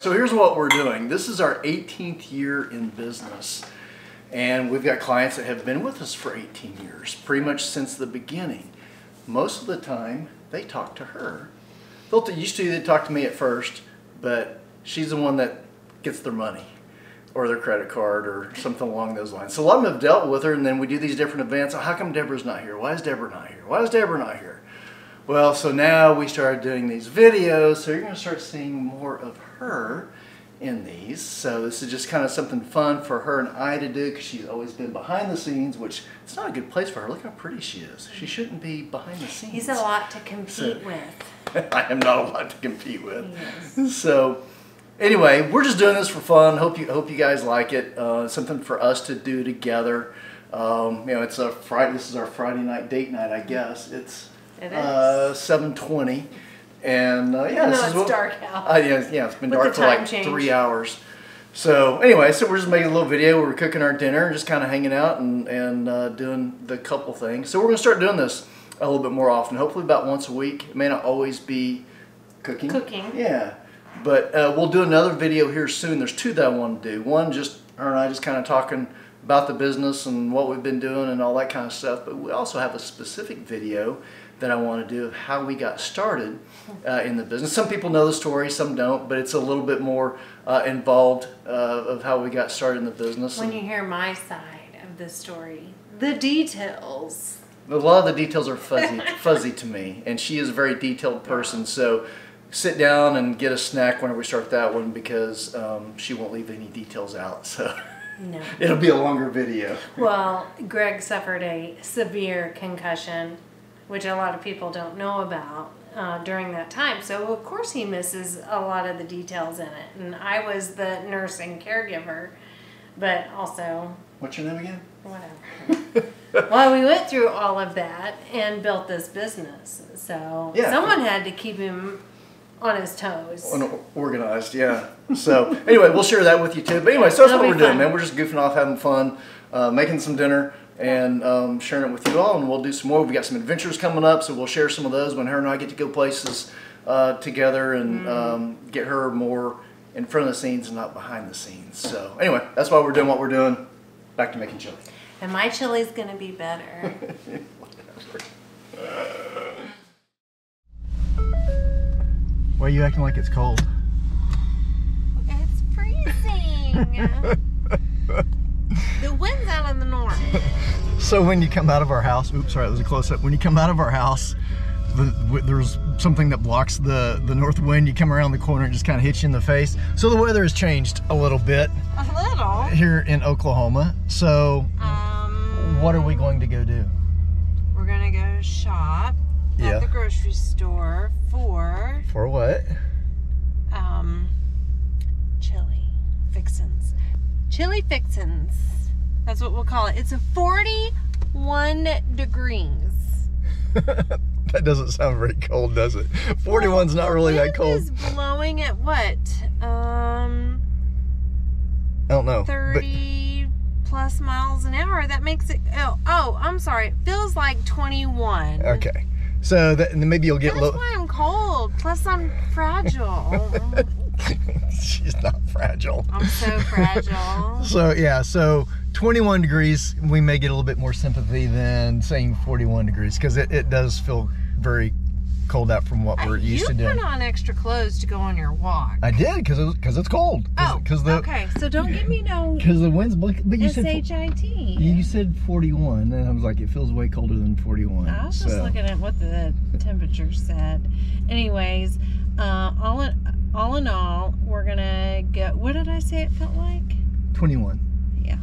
So here's what we're doing. This is our 18th year in business. And we've got clients that have been with us for 18 years, pretty much since the beginning. Most of the time, they talk to her. Used to they talk to me at first, but she's the one that gets their money or their credit card or something along those lines. So a lot of them have dealt with her, and then we do these different events. Oh, how come Deborah's not here? Why is Deborah not here? Why is Deborah not here? Well, so now we started doing these videos, so you're going to start seeing more of her in these. So this is just kind of something fun for her and I to do, because she's always been behind the scenes, which it's not a good place for her. Look how pretty she is. She shouldn't be behind the scenes. He's a lot to compete with. I am not a lot to compete with. Yes. So anyway, we're just doing this for fun. Hope you guys like it. Something for us to do together. You know, it's a Friday. This is our Friday night date night, I guess. It is 7:20, and yeah, this is dark out. Yeah, it's been dark for like 3 hours. So anyway, so we're just making a little video where we're cooking our dinner and just kind of hanging out and doing the couple things. So we're gonna start doing this a little bit more often. Hopefully about once a week. It may not always be cooking. Yeah, but we'll do another video here soon. There's two that I want to do. One, just her and I just kind of talking about the business and what we've been doing and all that kind of stuff. But we also have a specific video that I want to do of how we got started in the business. Some people know the story, some don't, but it's a little bit more involved of how we got started in the business. When you hear my side of the story, the details. A lot of the details are fuzzy to me, and she is a very detailed person, so sit down and get a snack whenever we start that one, because she won't leave any details out. So. No. It'll be a longer video. Well, Greg suffered a severe concussion, which a lot of people don't know about during that time. So, of course, he misses a lot of the details in it. And I was the nurse and caregiver, but also... What's your name again? Whatever. Well, we went through all of that and built this business. So, yeah, someone had to keep him on his toes. Organized, yeah. So anyway, we'll share that with you too. But anyway, so that's what we're doing, man. We're just goofing off, having fun, making some dinner, and sharing it with you all. And we'll do some more. We got some adventures coming up, so we'll share some of those when her and I get to go places together and get her more in front of the scenes and not behind the scenes. So anyway, that's why we're doing what we're doing. Back to making chili. And my chili's gonna be better. Why are you acting like it's cold? It's freezing. The wind's out of the north. So when you come out of our house, oops, sorry, there's a close-up. When you come out of our house, there's something that blocks the north wind. You come around the corner and just kind of hits you in the face. So the weather has changed a little bit. A little? Here in Oklahoma. So what are we going to go do? We're going to go shop at the grocery store for... For what? Chili fixins. Chili fixins. That's what we'll call it. It's a 41 degrees. That doesn't sound very cold, does it? 41's not really that cold. The wind is blowing at what? I don't know. 30 plus miles an hour. That makes it... Oh, I'm sorry. It feels like 21. Okay. So maybe you'll get... That's why I'm cold. Plus, I'm fragile. She's not fragile. I'm so fragile. So, yeah. So, 21 degrees, we may get a little bit more sympathy than saying 41 degrees, because it does feel very cold out from what we're used to doing. You put on extra clothes to go on your walk. I did, because it's cold. Okay. So don't give me no... Because the wind's blowing. But you S-H-I-T. You said 41, and I was like, it feels way colder than 41. I was just looking at what the temperature said. Anyways, all in all, we're going to go... What did I say it felt like? 21. Yeah.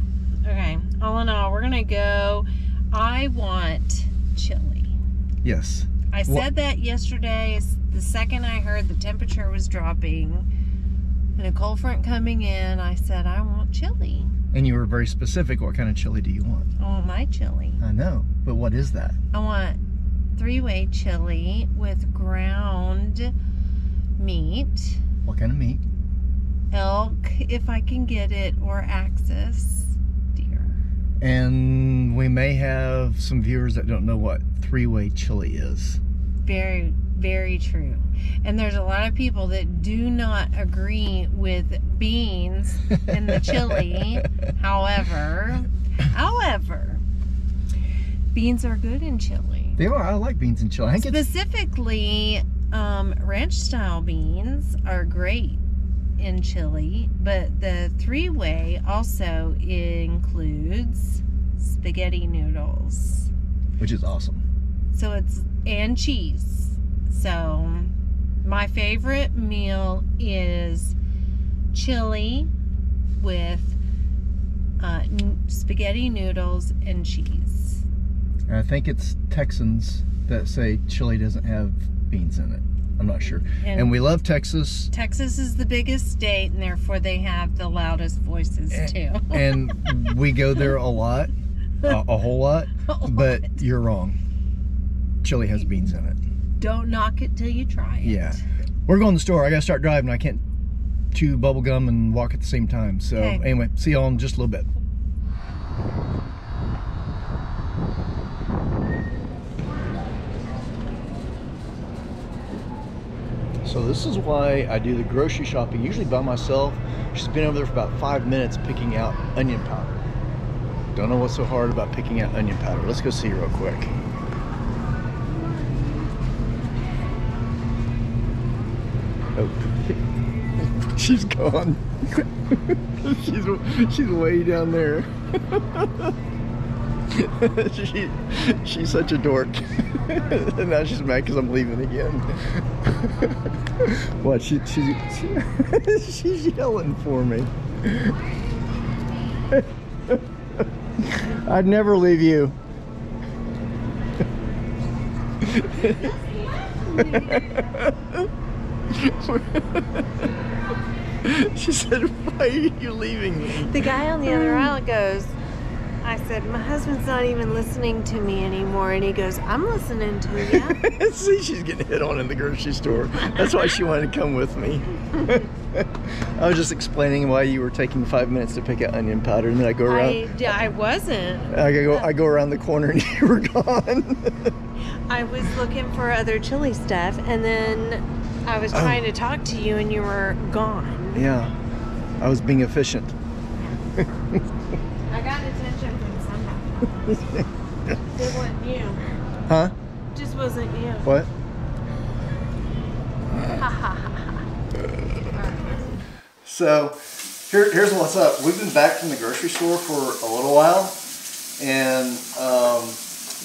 Okay. All in all, we're going to go... I want chili. Yes. I said that yesterday. The second I heard the temperature was dropping and a cold front coming in, I said, I want chili. And you were very specific. What kind of chili do you want? I want my chili. I know, but what is that? I want 3-way chili with ground meat. What kind of meat? Elk, if I can get it, or Axis deer. And we may have some viewers that don't know what 3-way chili is. Very, very true. And there's a lot of people that do not agree with beans in the chili. However, beans are good in chili. They are. I like beans in chili. I think Specifically, ranch style beans are great in chili, but the three-way also includes spaghetti noodles, which is awesome. So and cheese. So my favorite meal is chili with spaghetti noodles and cheese. I think it's Texans that say chili doesn't have beans in it. I'm not sure. And we love Texas. Texas is the biggest state, and therefore they have the loudest voices too. And we go there a lot, a whole lot. But you're wrong. Chili has beans in it. Don't knock it till you try it. Yeah. We're going to the store. I got to start driving. I can't chew bubble gum and walk at the same time. So anyway, see y'all in just a little bit. So this is why I do the grocery shopping usually by myself. She's been over there for about 5 minutes picking out onion powder. Don't know what's so hard about picking out onion powder. Let's go see real quick. Oh, she's gone. she's way down there. She's such a dork. And now she's mad because I'm leaving again. What? She's yelling for me. I'd never leave you. She said, "Why are you leaving me?" The guy on the other aisle goes, I said, "My husband's not even listening to me anymore." And he goes, "I'm listening to you." See, she's getting hit on in the grocery store. That's why she wanted to come with me. I was just explaining why you were taking 5 minutes to pick out onion powder, and then I go around. I wasn't. I go around the corner, and you were gone. I was looking for other chili stuff, and then I was trying to talk to you, and you were gone. Yeah, I was being efficient. I got attention from somebody. It wasn't you. Huh? Just wasn't you. What? Ha ha ha. So, here's what's up. We've been back from the grocery store for a little while, and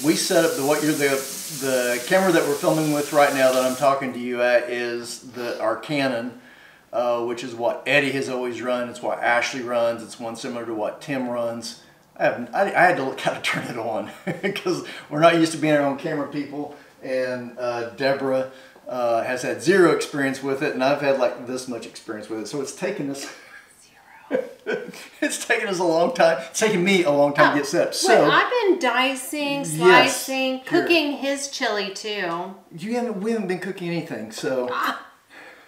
we set up the camera that we're filming with right now that I'm talking to you at is our Canon, which is what Eddie has always run. It's what Ashley runs. It's one similar to what Tim runs. I had to kind of turn it on because we're not used to being our own camera people, and Deborah has had zero experience with it, and I've had like this much experience with it. So it's taken us it's taken us a long time. It's taken me a long time to get set up. So I've been dicing, slicing, cooking his chili too. We haven't been cooking anything, so.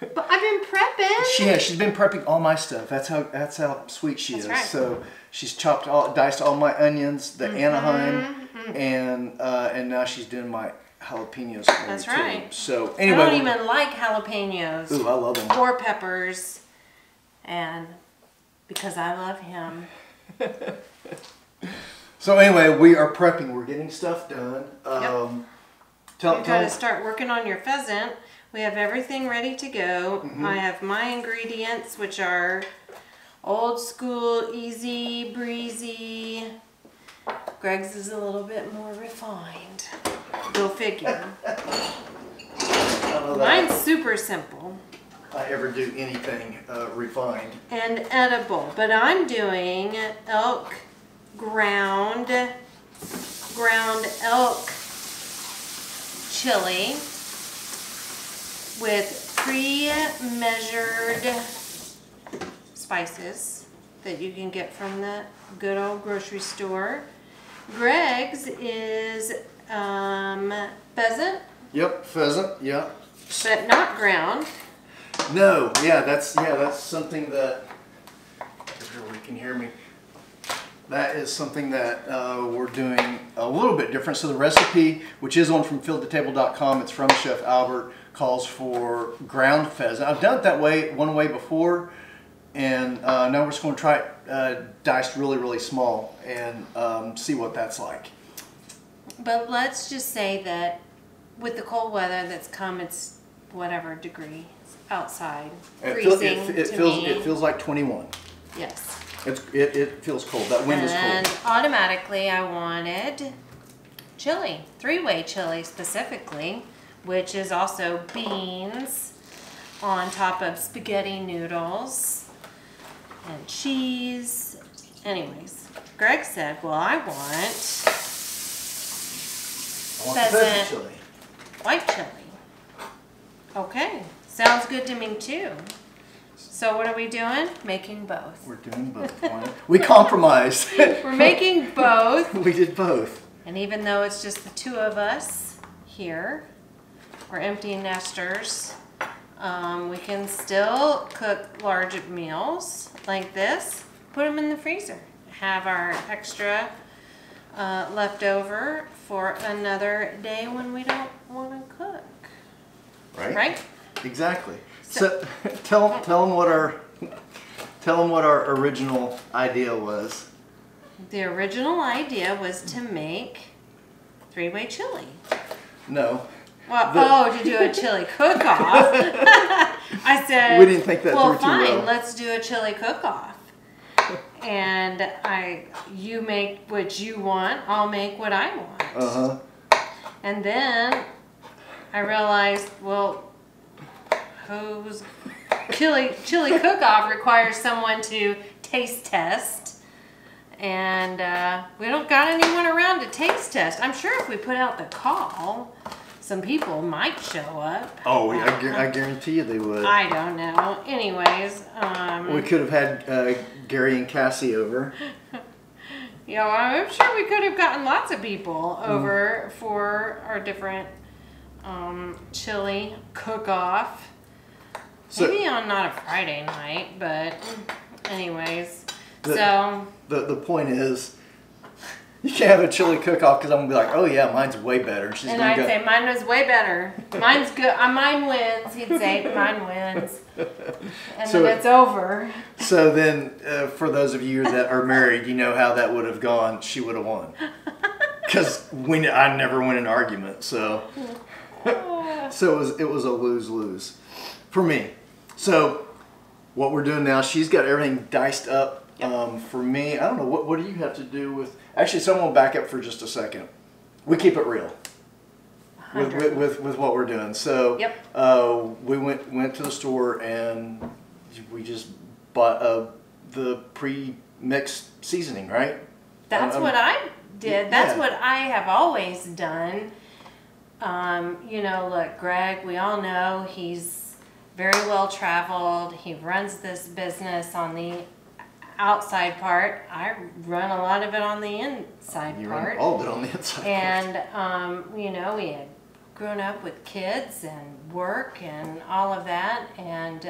But I've been prepping. She's been prepping all my stuff. That's how sweet she is. Right. So she's diced all my onions, the Anaheim, and now she's doing my jalapenos. That's right. So anyway, I don't even like jalapenos. Ooh, I love them. Or peppers, and because I love him. So anyway, we are prepping. We're getting stuff done. You're going to start working on your pheasant. We have everything ready to go. I have my ingredients, which are old school, easy, breezy. Greg's is a little bit more refined. Go figure. Mine's super simple. I ever do anything refined. And edible. But I'm doing elk ground elk chili with pre-measured spices that you can get from the good old grocery store. Greg's is pheasant. Yep, pheasant. Yeah. But not ground. No, that's something that, if you can hear me, that is something that we're doing a little bit different. So the recipe, which is on from fieldtotable.com, it's from Chef Albert, calls for ground pheasant. I've done it that way, one way before, and now we're just going to try it diced really, really small and see what that's like. But let's just say that with the cold weather that's come, it's whatever degree outside, freezing It feels like 21. Yes. It feels cold. That wind is cold. And automatically I wanted chili, 3-way chili specifically, which is also beans on top of spaghetti noodles and cheese. Anyways, Greg said, well, I want pheasant chili. white chili. Okay, sounds good to me too. So what are we doing? Making both. We're doing both. We compromised. We're making both. We did both. And even though it's just the two of us here, we're empty nesters, we can still cook large meals like this, put them in the freezer, have our extra left over for another day when we don't want to cook. Right? Exactly. So tell them what our original idea was. The original idea was to make 3-way chili. No. Well, to do a chili cook-off. I said, we didn't think that well, through too well. fine, let's do a chili cook-off. And you make what you want, I'll make what I want. Uh-huh. And then I realized, well, who's chili cook-off requires someone to taste test, and we don't got anyone around to taste test. I'm sure if we put out the call, some people might show up. Oh, I guarantee you they would. I don't know. Anyways, we could have had Gary and Cassie over. you know, I'm sure we could have gotten lots of people over for our different chili cook-off. Maybe on not a Friday night, but anyways. The point is, you can't have a chili cook-off because I'm going to be like, oh yeah, mine's way better. And I'd say, mine was way better. Mine's good. Mine wins. He'd say, mine wins. And then it's over. So then, for those of you that are married, you know how that would have gone. She would have won. Because I never win an argument. So it was a lose-lose for me. So what we're doing now, she's got everything diced up. Yep. For me, I don't know, what do you have to do with... Actually, someone will back up for just a second. We keep it real with what we're doing. So we went to the store and we just bought the pre-mixed seasoning, right? That's what I did. That's what I have always done. You know, look, Greg, we all know he's very well traveled. He runs this business on the outside part. I run a lot of it on the inside part. Run all of it on the inside part. You know, we had grown up with kids and work and all of that, and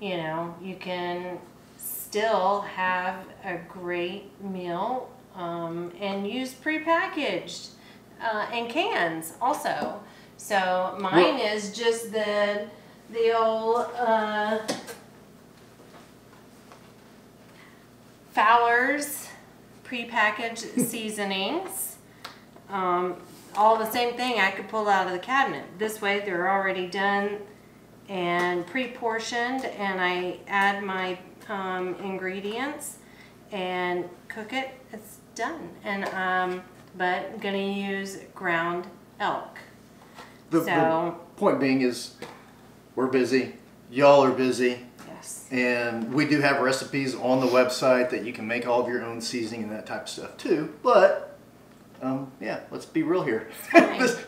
you know, you can still have a great meal and use prepackaged and cans also. So mine is just the old Fowler's prepackaged seasonings. All the same thing I could pull out of the cabinet. This way they're already done and pre-portioned, and I add my ingredients and cook it. It's done. And but I'm gonna use ground elk. The point being is, we're busy. Y'all are busy. Yes. And we do have recipes on the website that you can make all of your own seasoning and that type of stuff too. But yeah, let's be real here.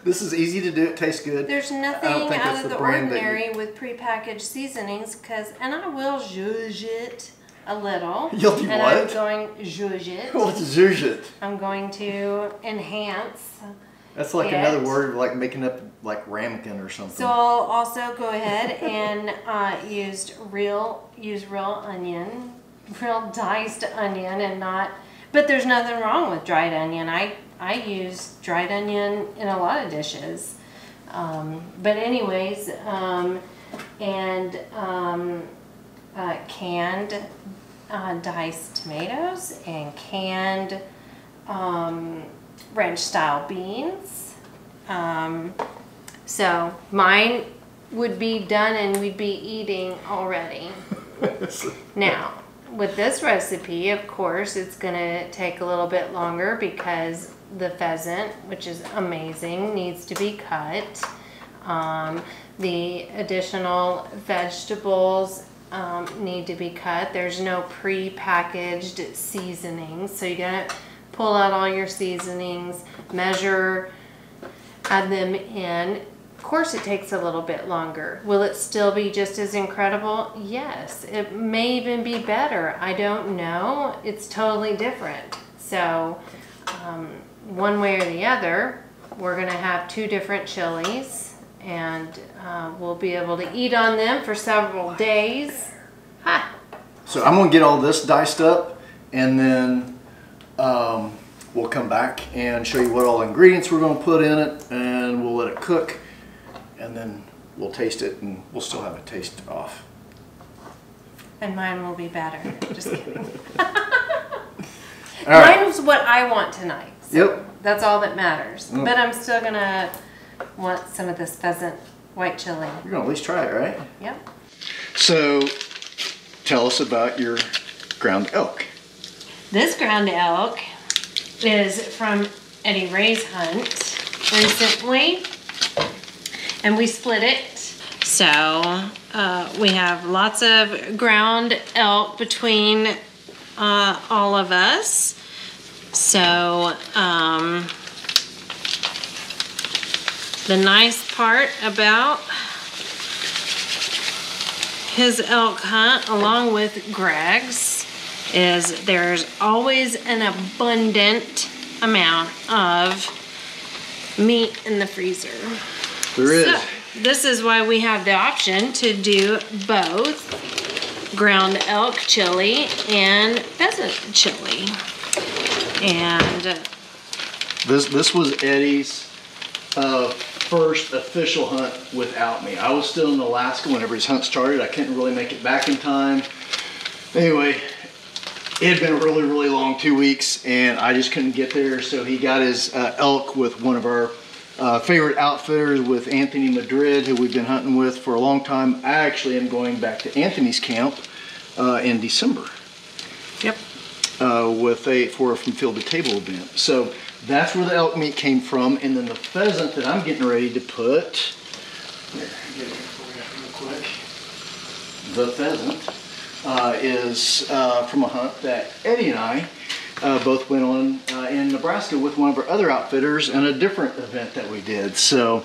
This is easy to do. It tastes good. There's nothing out of the ordinary with prepackaged seasonings, and I will zhuzh it a little. You'll do and what? I'm going zhuzh it. What's zhuzh it? I'm going to enhance. That's like another word, like making up like ramekin or something. So I'll also go ahead and use real onion, real diced onion, and not. But there's nothing wrong with dried onion. I use dried onion in a lot of dishes. But anyways, and canned diced tomatoes and canned ranch style beans. So mine would be done and we'd be eating already. Now, with this recipe, of course, it's gonna take a little bit longer because the pheasant, which is amazing, needs to be cut. The additional vegetables need to be cut. There's no pre-packaged seasonings, so you gotta pull out all your seasonings, measure, add them in. Of course, it takes a little bit longer. Will it still be just as incredible? Yes. It may even be better. I don't know. It's totally different. So, one way or the other, we're gonna have 2 different chilies, and we'll be able to eat on them for several days. Ha! So I'm gonna get all this diced up, and then we'll come back and show you what all ingredients we're gonna put in it, and we'll let it cook, and then we'll taste it, and we'll still have a taste off. And mine will be better. Just kidding. All right. Mine was what I want tonight. So Yep. that's all that matters. But I'm still gonna want some of this pheasant white chili. You're gonna at least try it, right? Yep. So, tell us about your ground elk. This ground elk is from Eddie Ray's hunt recently, and we split it. So we have lots of ground elk between all of us. So the nice part about his elk hunt, along with Greg's, is there's always an abundant amount of meat in the freezer. There is. So, this is why we have the option to do both ground elk chili and pheasant chili. And This was Eddie's first official hunt without me. I was still in Alaska whenever his hunt started. I couldn't really make it back in time. Anyway, it had been a really, really long 2 weeks, and I just couldn't get there. So he got his elk with one of our favorite outfitters, with Anthony Madrid, who we've been hunting with for a long time. I actually am going back to Anthony's camp in December. yep. For a From Field to Table event. So that's where the elk meat came from, and then the pheasant that I'm getting ready to put. Here, get it for you real quick. The pheasant is from a hunt that Eddie and I both went on in Nebraska with one of our other outfitters in a different event that we did. So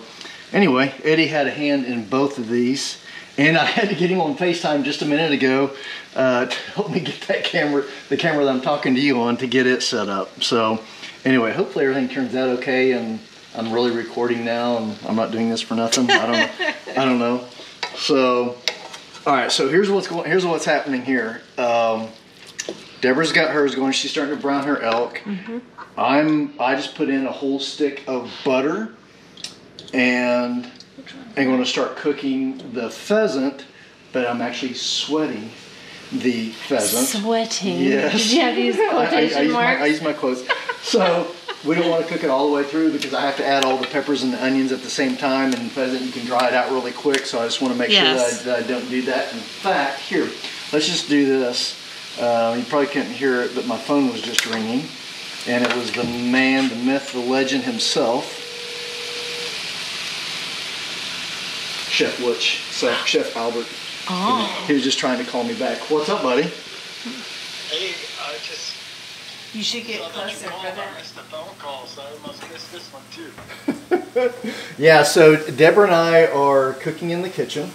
anyway, Eddie had a hand in both of these, and I had to get him on FaceTime just a minute ago to help me get that camera, the camera that I'm talking to you on, to get it set up. So anyway, hopefully everything turns out okay, and I'm really recording now, and I'm not doing this for nothing. I don't know. So, all right. So here's what's happening here. Deborah's got hers going. She's starting to brown her elk. I just put in a whole stick of butter, and I'm going to start cooking the pheasant, but I'm actually sweating the pheasant. Sweating. Yes. Did you have to use quotation marks? I use my quotes. So we don't want to cook it all the way through because I have to add all the peppers and the onions at the same time, and pheasant you can dry it out really quick, so I just want to make sure that I don't do that. In fact, here, let's just do this. You probably couldn't hear it, but my phone was just ringing, and it was the man, the myth, the legend himself, Chef Witch, Chef Albert. Oh. He was just trying to call me back. What's up, buddy? Hey, I just You should get saw that closer you for called. I that. missed the phone call, so I must miss this one too. Yeah, so Deborah and I are cooking in the kitchen,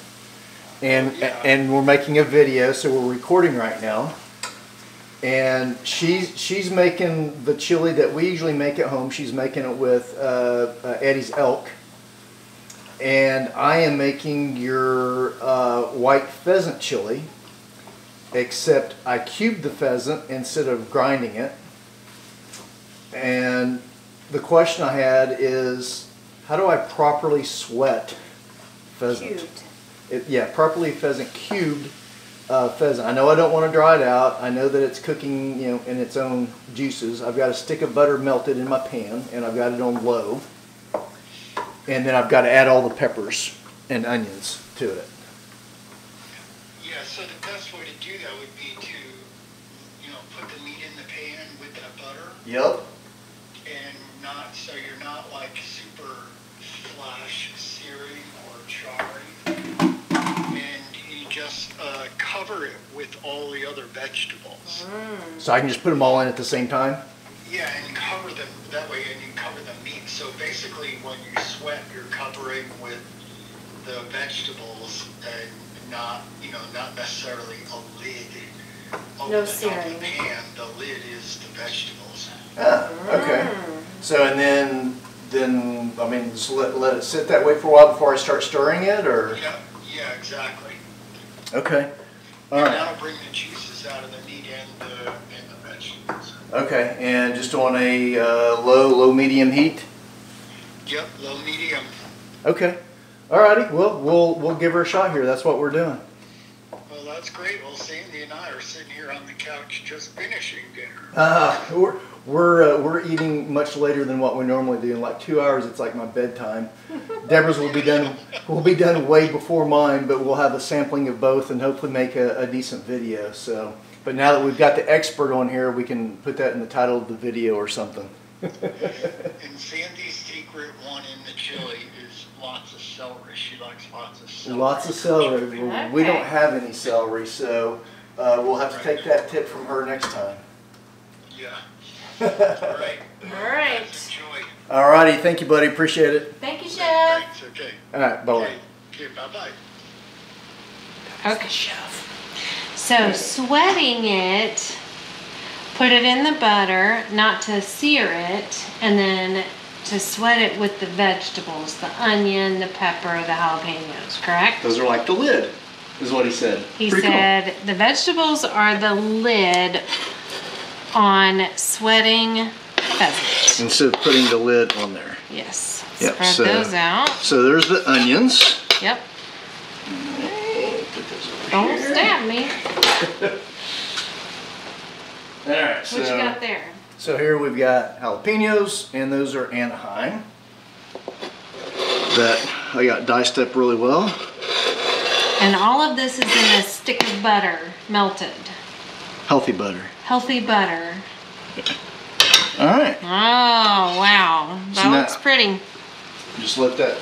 and we're making a video, so we're recording right now. And she's making the chili that we usually make at home. She's making it with Eddie's elk. And I am making your white pheasant chili, except I cubed the pheasant instead of grinding it. And the question I had is, how do I properly sweat pheasant? Cubed. Yeah, properly pheasant cubed pheasant. I know I don't want to dry it out. I know that it's cooking, you know, in its own juices. I've got a stick of butter melted in my pan, and I've got it on low. And then I've got to add all the peppers and onions to it. Yeah, so the best way to do that would be to, you know, put the meat in the pan with that butter. Yep. And not, so you're not like super flash searing or charring. And you just cover it with all the other vegetables. So I can just put them all in at the same time? Yeah, and cover them that way, and you cover the meat. So basically, when you sweat, you're covering with the vegetables and not, you know, not necessarily a lid over No the top of searing. the pan. The lid is the vegetables. Ah, okay. So and then I mean, just let it sit that way for a while before I start stirring it, or? Yeah, exactly. Okay. All And right. that'll bring the juices out of the meat and the vegetables. Okay, and just on a low medium heat. Yep, low medium. Okay. Alrighty. Well, we'll give her a shot here. That's what we're doing. Well, that's great. Well, Sandy and I are sitting here on the couch just finishing dinner. We're eating much later than what we normally do. In like 2 hours, it's like my bedtime. Deborah's will be done way before mine, but we'll have a sampling of both and hopefully make a decent video. So, but now that we've got the expert on here, we can put that in the title of the video or something. And Sandy's secret one in the chili is lots of celery. She likes lots of celery. Lots of celery. Well, we don't have any celery, so we'll have to take that tip from her next time. Yeah. All right. All right. Enjoy. Alrighty, thank you, buddy. Appreciate it. Thank you, Chef. Thanks. Okay. All right, bye. Okay. Bye-bye. Okay, Chef. So sweating it, put it in the butter, not to sear it, and then to sweat it with the vegetables, the onion, the pepper, the jalapenos, correct? Those are like the lid, is what he said. He said the vegetables are the lid on sweating pheasant. Instead of putting the lid on there. Yes. Yep, Spread so- those out. So there's the onions. Yep. Put those over Don't here. stab me. All right, What you got there? So here we've got jalapenos, and those are Anaheim that I got diced up really well. And all of this is in a stick of butter, melted. Healthy butter. Healthy butter. All right, Oh, wow. That So now- looks pretty. just let that.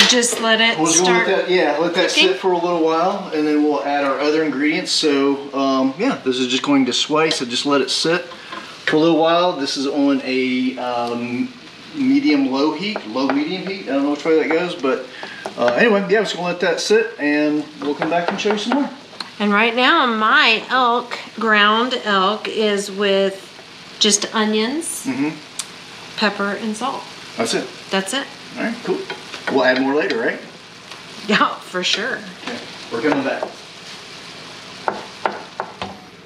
Just let it We'll start. let that cooking? sit for a little while, and then we'll add our other ingredients. So yeah, this is just going to sway. So just let it sit for a little while. This is on a medium-low heat, low-medium heat. I don't know which way that goes, but anyway, yeah, I'm just gonna let that sit, and we'll come back and show you some more. And right now my ground elk, is with just onions, pepper, and salt. That's it. That's it. All right, cool. We'll add more later, right? Yeah, for sure. Okay, we're coming back.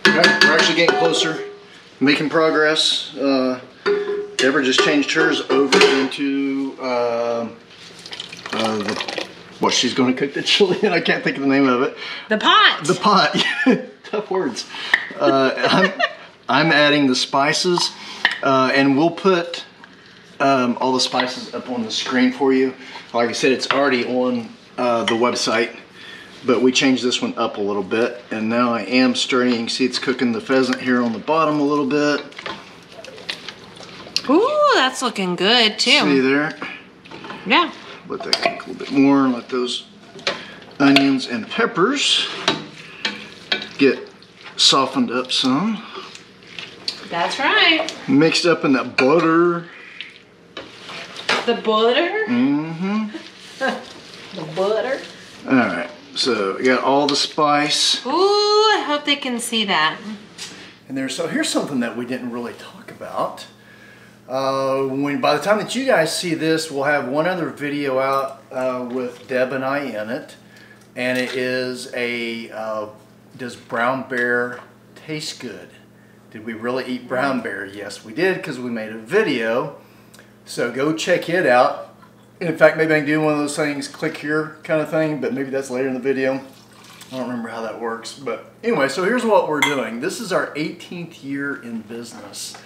Okay, we're actually getting closer, making progress. Deborah just changed hers over into what she's going to cook the chili in. I can't think of the name of it. The pot. The pot. Tough words. I'm adding the spices, and we'll put all the spices up on the screen for you. Like I said, it's already on the website, but we changed this one up a little bit, and now I am stirring. You can see it's cooking the pheasant here on the bottom a little bit. Ooh, that's looking good too. See there? Yeah. Let that cook a little bit more, and let those onions and peppers get softened up some. That's right. Mixed up in that butter. The butter. Mm-hmm. The butter. All right, so we got all the spice. Ooh, I hope they can see that. And so here's something that we didn't really talk about. By the time that you guys see this, we'll have one other video out with Deb and I in it, and it is does brown bear taste good? Did we really eat brown bear? Yes, we did, because we made a video. So go check it out. In fact, maybe I can do one of those things, click here kind of thing, but maybe that's later in the video. I don't remember how that works. But anyway, so here's what we're doing. This is our 18th year in business.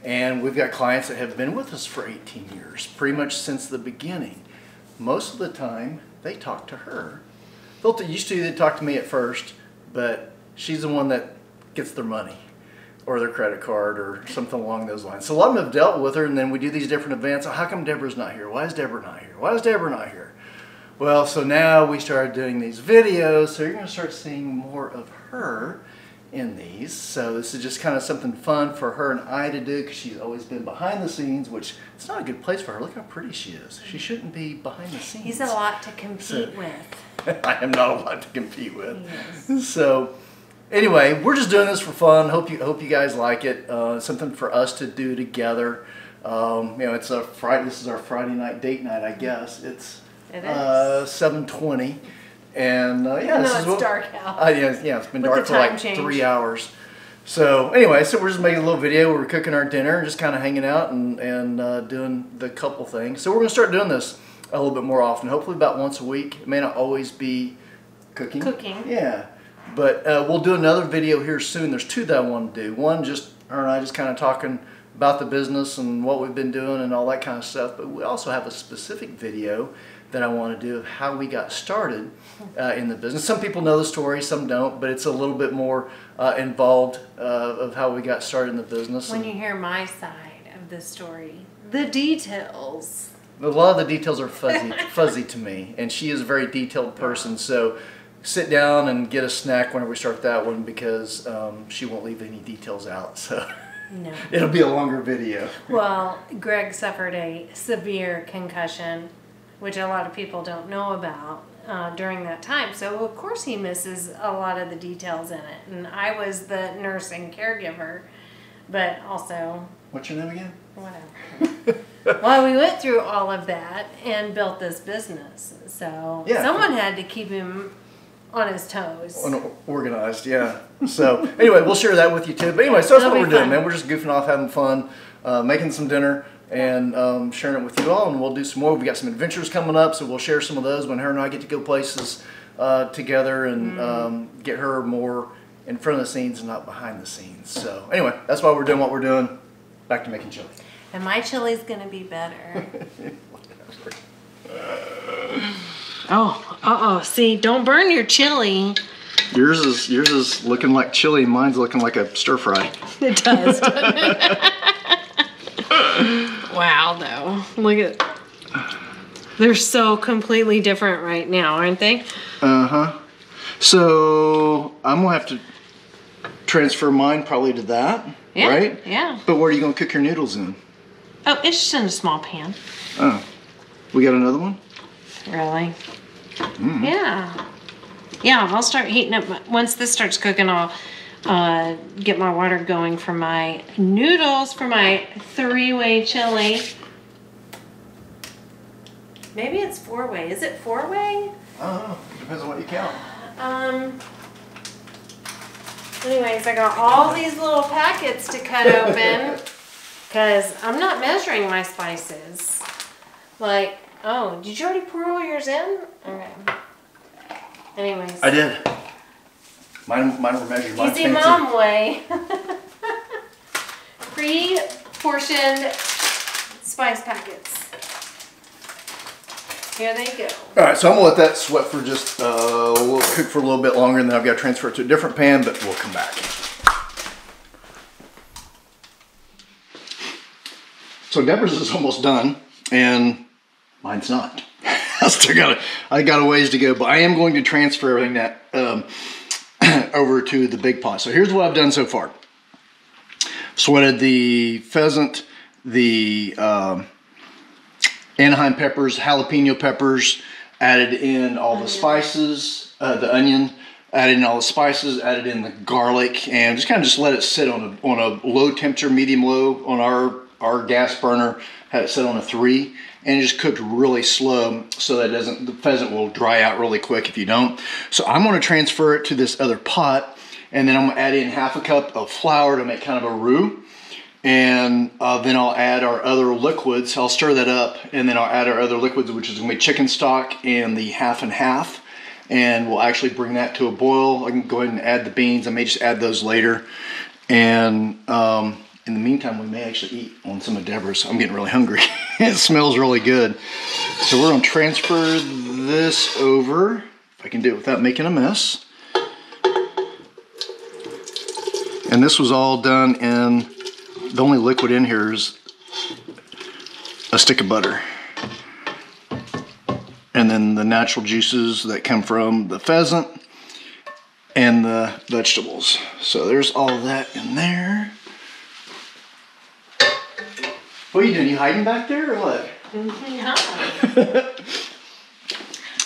And we've got clients that have been with us for 18 years, pretty much since the beginning. Most of the time, they talk to her. Used to they talk to me at first, but she's the one that gets their money or their credit card or something along those lines. So a lot of them have dealt with her, and then we do these different events. Oh, how come Deborah's not here? Why is Deborah not here? Why is Deborah not here? Well, so now we started doing these videos, so you're going to start seeing more of her in these. So this is just kind of something fun for her and I to do, because she's always been behind the scenes, which it's not a good place for her. Look how pretty she is. She shouldn't be behind the scenes. He's a lot to compete with. I am not a lot to compete with. Yes. So anyway, we're just doing this for fun. Hope you guys like it. Something for us to do together. You know, it's a Friday. This is our Friday night date night, I guess. It is 7:20, and yeah, this is dark out. Yeah, it's been dark for like change. 3 hours. So anyway, so we're just making a little video where we're cooking our dinner and just kind of hanging out and doing the couple things. So we're gonna start doing this a little bit more often. Hopefully about once a week. It may not always be cooking. Yeah. But we'll do another video here soon. There's two that I want to do. One, just her and I just kind of talking about the business and what we've been doing and all that kind of stuff. But we also have a specific video that I want to do of how we got started in the business. Some people know the story, some don't, but it's a little bit more involved of how we got started in the business. When you hear my side of the story, the details. A lot of the details are fuzzy to me, and she is a very detailed person, so sit down and get a snack whenever we start that one, because she won't leave any details out, so no. It'll be a longer video. Well, Greg suffered a severe concussion, which a lot of people don't know about during that time, so of course he misses a lot of the details in it, and I was the nurse and caregiver, but also... What's your name again? Whatever. Well, we went through all of that and built this business. So yeah, someone had to keep him on his toes. Organized, yeah. So anyway, we'll share that with you too. But anyway, so that's what we're doing, man. We're just goofing off, having fun, making some dinner, and sharing it with you all. And we'll do some more. We got some adventures coming up, so we'll share some of those when her and I get to go places together and get her more in front of the scenes and not behind the scenes. So anyway, that's why we're doing what we're doing. Back to making chili. And my chili's gonna be better. Oh, see, don't burn your chili. Yours is looking like chili, mine's looking like a stir fry. It does, doesn't it? Wow, though. Look at, they're so completely different right now, aren't they? Uh-huh. So I'm gonna have to transfer mine probably to that. Yeah, right? Yeah. But where are you going to cook your noodles in? Oh, it's just in a small pan. Oh. We got another one? Really? Yeah. Yeah, I'll start heating up. Once this starts cooking, I'll get my water going for my noodles, for my 3-way chili. Maybe it's 4-way. Is it 4-way? I don't know. Depends on what you count. Anyways, I got all these little packets to cut open because I'm not measuring my spices. Like, oh, did you already pour all yours in? Okay. Anyways. I did. Mine were measured. Mine's Easy fancy. mom way. Pre-portioned spice packets. Here they go. All right, so I'm gonna let that sweat for just we'll cook for a little bit longer, and then I've got to transfer it to a different pan, but we'll come back. So Deborah's is almost done, and mine's not. I got a ways to go, but I am going to transfer everything that over to the big pot. So here's what I've done so far. Sweated the pheasant, the Anaheim peppers, jalapeno peppers, added in all the spices, the onion, added in all the spices, added in the garlic, and just kind of just let it sit on a low temperature, medium low on our gas burner. Had it set on a 3, and it just cooked really slow so that the pheasant will dry out really quick if you don't. So I'm going to transfer it to this other pot, and then I'm going to add in 1/2 cup of flour to make kind of a roux. And then I'll add our other liquids. I'll stir that up, and then I'll add our other liquids, which is going to be chicken stock and the half and half. And we'll actually bring that to a boil. I can go ahead and add the beans. I may just add those later. And in the meantime, we may actually eat on some of Deborah's. I'm getting really hungry. It smells really good. So we're going to transfer this over, if I can do it without making a mess. And this was all done in, the only liquid in here is a stick of butter. And then the natural juices that come from the pheasant and the vegetables. So there's all of that in there. What are you doing? You hiding back there or what? Yeah.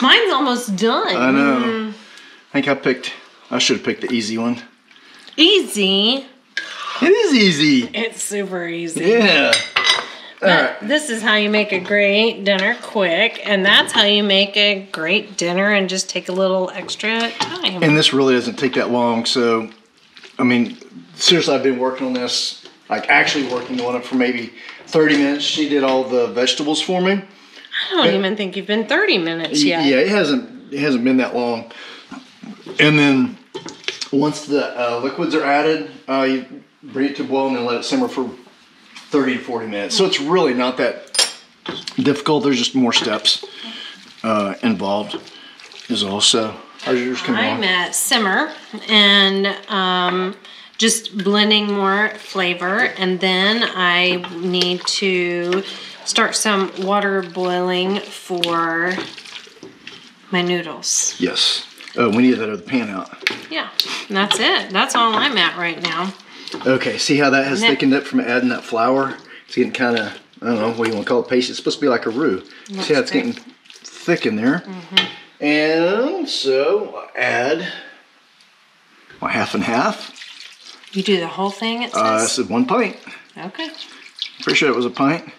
Mine's almost done. I know. I think I should have picked the easy one. Easy? It is easy. It's super easy. Yeah. All right. This is how you make a great dinner quick, and that's how you make a great dinner and just take a little extra time. And this really doesn't take that long. So, I mean, seriously, I've been working on this, like actually working on it for maybe 30 minutes. She did all the vegetables for me. I don't even think you've been 30 minutes yet. Yeah, it hasn't been that long. And then once the liquids are added, you bring it to a boil and then let it simmer for 30 to 40 minutes. So it's really not that difficult. There's just more steps involved is also. How's yours coming along? I'm at simmer and just blending more flavor, and then I need to start some water boiling for my noodles. Yes. Oh, we need that other pan out. Yeah, and that's it. That's all I'm at right now. Okay, see how that has thickened up from adding that flour? It's getting kind of, I don't know, what do you want to call it, paste? It's supposed to be like a roux. See how it's getting thick in there? Mm-hmm. And so I'll add my half and half. You do the whole thing, it says? This is 1 pint. Okay. Pretty sure it was a pint.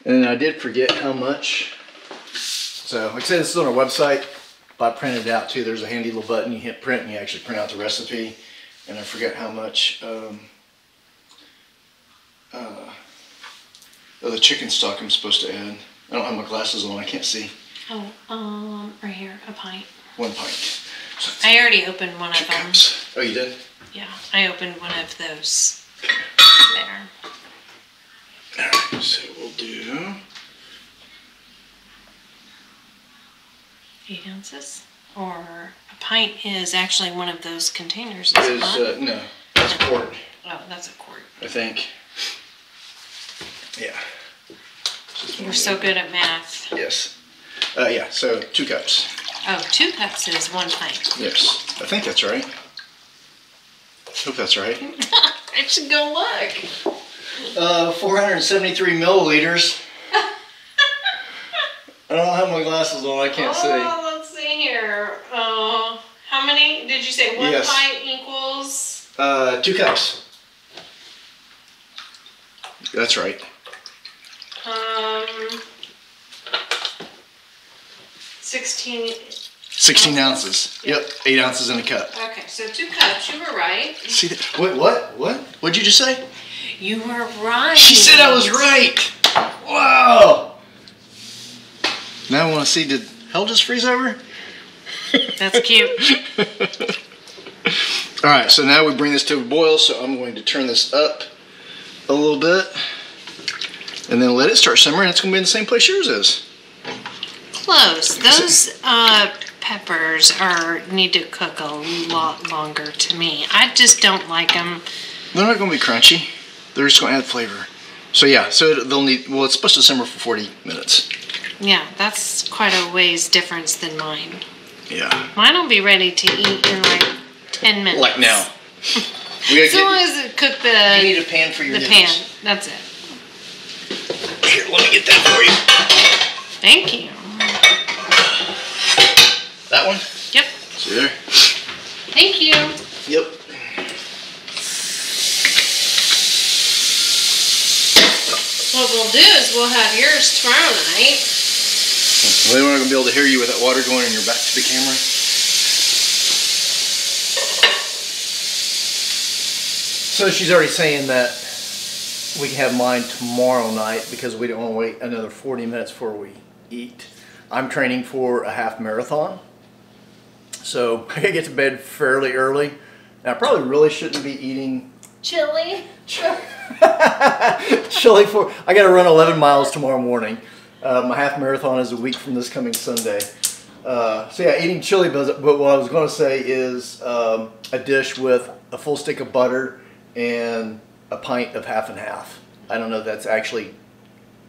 And I did forget how much. So, like I said, this is on our website. But I printed it out too. There's a handy little button. You hit print and you actually print out the recipe. And I forget how much of the chicken stock I'm supposed to add. I don't have my glasses on. I can't see. Oh, right here, a pint. 1 pint. So I already opened one of them. cups. Oh, you did? Yeah, I opened one of those there. All right, so we'll do 8 ounces? Or a pint is actually one of those containers, is it not? No, that's a quart, Oh, that's a quart. I think. Yeah. You're so good at math. Yes. Yeah, so 2 cups. Oh, 2 cups is 1 pint. Yes, I think that's right. Hope that's right. I should go look. 473 milliliters. I don't have my glasses on, I can't see. Let's see here. How many did you say? 1 Yes. pint equals? 2 cups. That's right. 16 ounces. Yep, 8 ounces in a cup. Okay, so 2 cups. You were right. See that? Wait, what? What'd you just say? You were right. She said I was right. Wow. Now I want to see, did hell just freeze over? That's cute. All right, so now we bring this to a boil, so I'm going to turn this up a little bit and then let it start simmering. It's going to be in the same place yours is. Close. Those peppers need to cook a lot longer to me. I just don't like them. They're not going to be crunchy. They're just going to add flavor. So yeah, so they'll need, well, it's supposed to simmer for 40 minutes. Yeah, that's quite a ways difference than mine. Yeah. Mine will be ready to eat in like 10 minutes. Like now. As long as it cook the... You need a pan for your the noodles. pan. That's it. Here, let me get that for you. Thank you. That one? Yep. See there? Thank you. Yep. What we'll do is we'll have yours tomorrow night. Well, they're not going to be able to hear you with that water going in your back to the camera. So she's already saying that we can have mine tomorrow night because we don't want to wait another 40 minutes before we eat. I'm training for a half marathon, so I gotta get to bed fairly early. And I probably really shouldn't be eating Chili. chili for. I gotta run 11 miles tomorrow morning. My half marathon is a week from this coming Sunday. So yeah, eating chili. But what I was going to say is a dish with a full stick of butter and a pint of half and half. I don't know if that's actually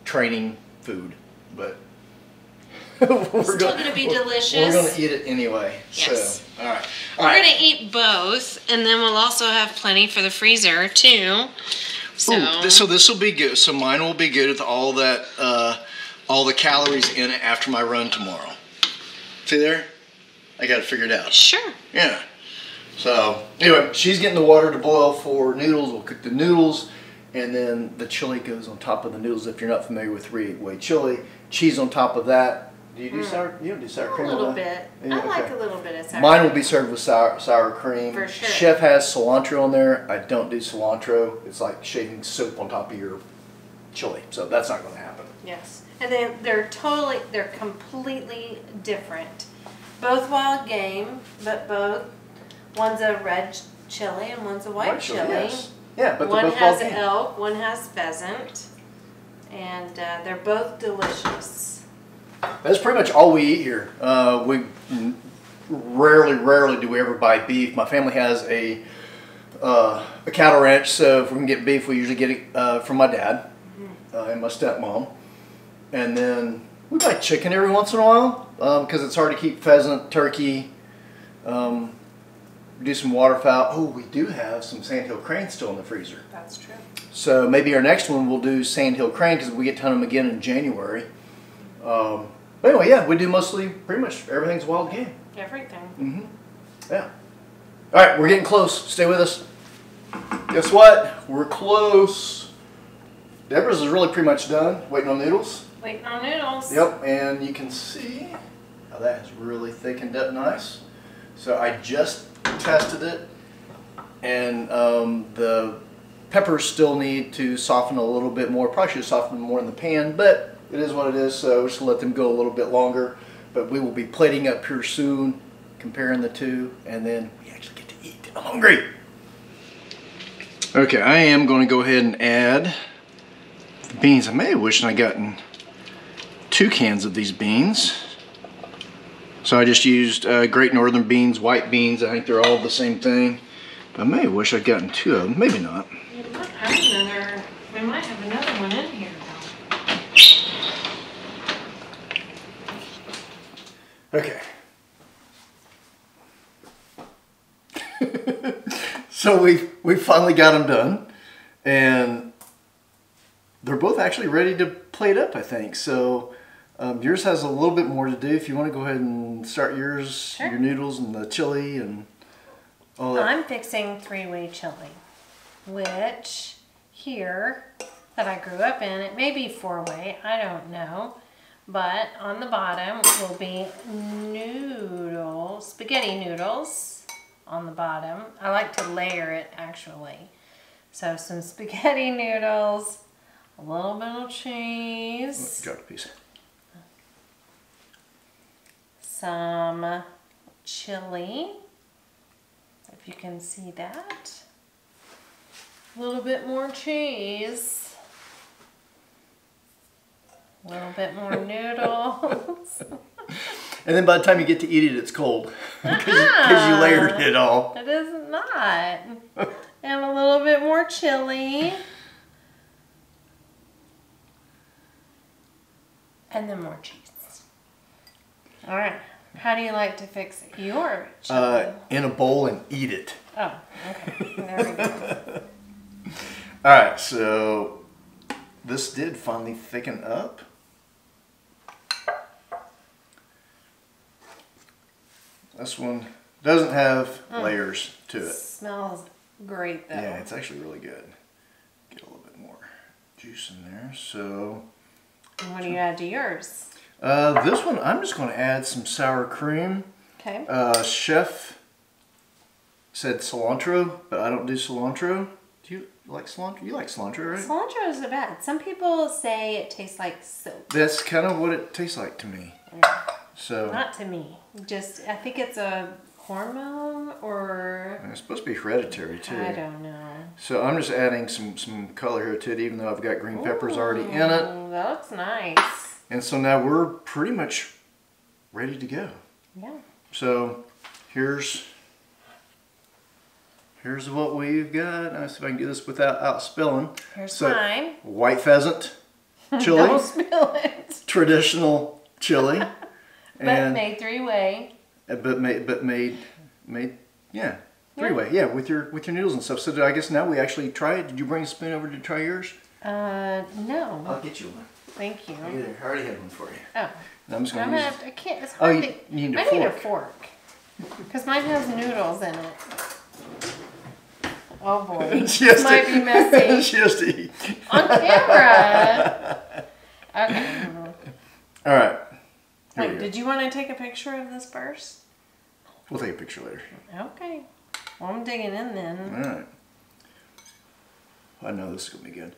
training food, but Still going to be delicious. We're going to eat it anyway. Yes. So, all right. We're going to eat both, and then we'll also have plenty for the freezer too. So, so this will be good. So mine will be good with all that, all the calories in it after my run tomorrow. See there? I got to figure it out. Sure. Yeah. So anyway, she's getting the water to boil for noodles. We'll cook the noodles, and then the chili goes on top of the noodles. If you're not familiar with 3-way chili, cheese on top of that. Do you do sour? You don't do sour cream? A little bit. Yeah, I like a little bit of sour. Mine will be served with sour cream. For sure. Chef has cilantro on there. I don't do cilantro. It's like shaving soap on top of your chili, so that's not going to happen. Yes, and then they're completely different. Both wild game, but one's a red chili and one's a white chili. Yes. Yeah, but one they're both has wild game. elk, one has pheasant, and they're both delicious. That's pretty much all we eat here. We rarely do we ever buy beef. My family has a cattle ranch, so if we can get beef, we usually get it from my dad and my stepmom. And then we buy chicken every once in a while because it's hard to keep pheasant, turkey, do some waterfowl. Oh, we do have some sandhill crane still in the freezer. That's true. So maybe our next one we'll do sandhill crane because we get to hunt them again in January. But anyway, yeah, we do pretty much everything's wild game. Everything. Yeah. All right, we're getting close. Stay with us. Guess what? We're close. Deborah's is really pretty much done. Waiting on noodles. Waiting on noodles. Yep, and you can see how that has really thickened up nice. So I just tested it, and the peppers still need to soften a little bit more. Probably should have softened more in the pan, but it is what it is, so just let them go a little bit longer. But we will be plating up here soon, comparing the two, and then we actually get to eat. I'm hungry. Okay, I am going to go ahead and add the beans. I may have wished I'd gotten 2 cans of these beans. So I just used Great Northern beans, white beans. I think they're all the same thing. But I may have wished I'd gotten 2 of them. Maybe not. We might have another one in here. Okay. So we finally got them done, and they're both actually ready to plate up, I think. So yours has a little bit more to do. If you want to go ahead and start yours, sure. Your noodles and the chili and all that. I'm fixing 3-way chili, which here that I grew up in, it may be 4-way, I don't know. But on the bottom will be noodles, spaghetti noodles on the bottom. I like to layer it actually. So some spaghetti noodles, a little bit of cheese. Got a piece. Some chili, if you can see that. A little bit more cheese. A little bit more noodles. And then by the time you get to eat it, it's cold. Because you layered it all. It is not. And a little bit more chili. And then more cheese. All right. How do you like to fix your chili? In a bowl and eat it. Oh, okay. There we go. All right, so this did finally thicken up. This one doesn't have layers to it. Smells great though. Yeah, it's actually really good. Get a little bit more juice in there. So, and what do you add to yours? this one I'm just going to add some sour cream. Okay. Chef said cilantro, but I don't do cilantro. Do you? like cilantro? You like cilantro, right? Cilantro isn't bad. Some people say it tastes like soap. That's kind of what it tastes like to me. Yeah. So Not to me. Just, I think it's a hormone or... it's supposed to be hereditary too. I don't know. So I'm just adding some color here to it, even though I've got green peppers already in it. Ooh, that looks nice. And so now we're pretty much ready to go. Yeah. So here's what we've got. Let's see if I can do this without spilling. Here's so, mine. White pheasant chili. Don't spill it. Traditional chili. But made three-way. But made yeah, three-way. Yeah, with your noodles and stuff. So I guess now we actually try it. Did you bring a spoon over to try yours? No. I'll get you one. Thank you. I already had one for you. Oh. And I'm just going to use... I can't, it's Oh, hard you to... need a I fork. need a fork. Because mine has noodles in it. Oh boy. She has Might be messy. She has to eat. On camera. Okay. All right. Here we Wait, go. did you want to take a picture of this first? We'll take a picture later. Okay. Well, I'm digging in then. All right. I know this is going to be good.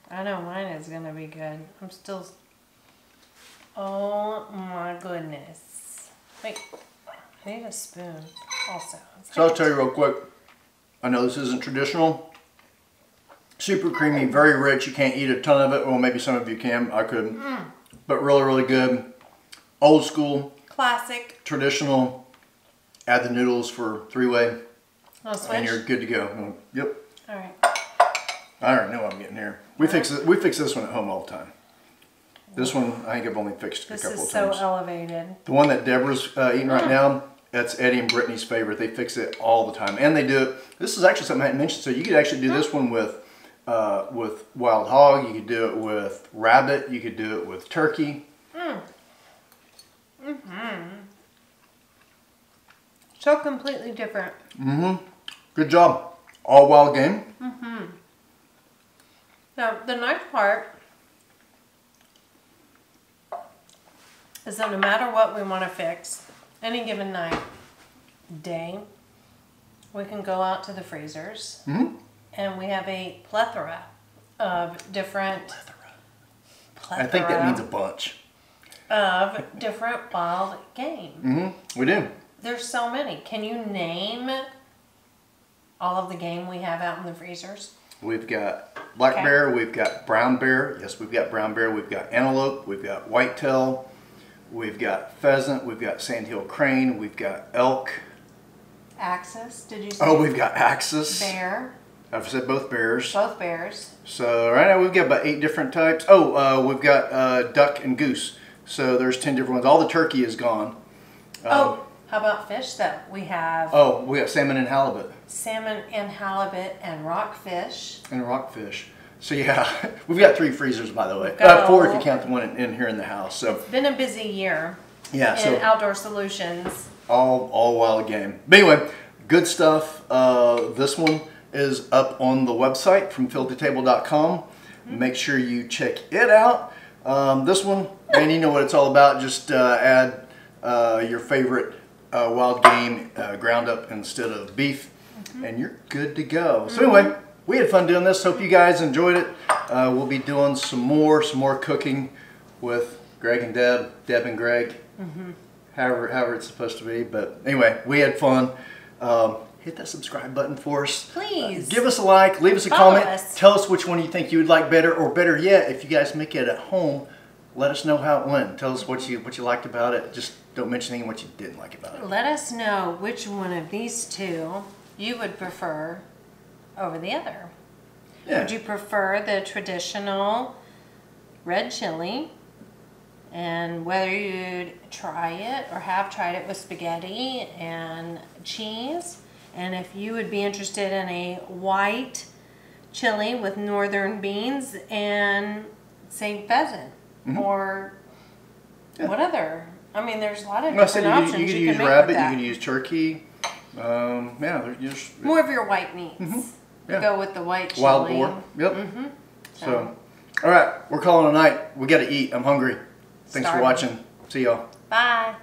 I know mine is going to be good. I'm still... Oh my goodness. Wait, I need a spoon also. So I'll tell you real quick. I know this isn't traditional. Super creamy, very rich. You can't eat a ton of it. Well, maybe some of you can. I couldn't. But really, really good. Old school. Classic. Traditional. Add the noodles for three-way. Want to switch? And you're good to go. Yep. All right. I already know what I'm getting here. We fix this one at home all the time. This one, I think I've only fixed a couple of This is times. so elevated. The one that Deborah's eating right now, that's Eddie and Brittany's favorite. They fix it all the time. And they do it, this is actually something I hadn't mentioned, so you could actually do this one with wild hog, you could do it with rabbit, you could do it with turkey. So completely different. Good job. All wild game. Now, the nice part is that no matter what we want to fix, any given night, day, we can go out to the freezers and we have a plethora of different... I think that means a bunch. Of different wild game. We do. There's so many. Can you name all of the game we have out in the freezers? We've got black bear, we've got brown bear. Yes, we've got brown bear. We've got antelope, we've got whitetail, we've got pheasant, we've got sandhill crane, we've got elk. Axis, did you say? Oh, we've got axis. Bear. I've said both bears. Both bears. So right now we've got about 8 different types. Oh, we've got duck and goose. So there's 10 different ones. All the turkey is gone. How about fish though? We have We got salmon and halibut. salmon and halibut and rockfish. And rockfish. So yeah, we've got 3 freezers by the way. got 4 if you count the one in here in the house. So It's been a busy year yeah, in Outdoor Solutions. all wild game. But anyway, good stuff. This one is up on the website from fieldtotable.com. Make sure you check it out. This one, man, you know what it's all about. Just add your favorite wild game ground up instead of beef, and you're good to go. So anyway, we had fun doing this. Hope you guys enjoyed it. We'll be doing some more cooking with Greg and Deb and Greg, however it's supposed to be. But anyway, we had fun. Hit that subscribe button for us. Please. Give us a like, leave us a Follow comment. us. Tell us which one you think you would like better, or better yet, if you guys make it at home, let us know how it went. Tell us what you liked about it. Just don't mention anything what you didn't like about it. Let us know which one of these two you would prefer over the other. Yeah. Would you prefer the traditional red chili, and whether you'd try it or have tried it with spaghetti and cheese, and if you would be interested in a white chili with northern beans and say pheasant or what other? I mean, there's a lot of different options you could you use can make rabbit, with that. you could use turkey. Yeah, there's just More of your white meats. Yeah. Go with the white chili. wild boar. Yep. So, all right, we're calling it a night. We got to eat. I'm hungry. Thanks for Starving. watching. See y'all. Bye.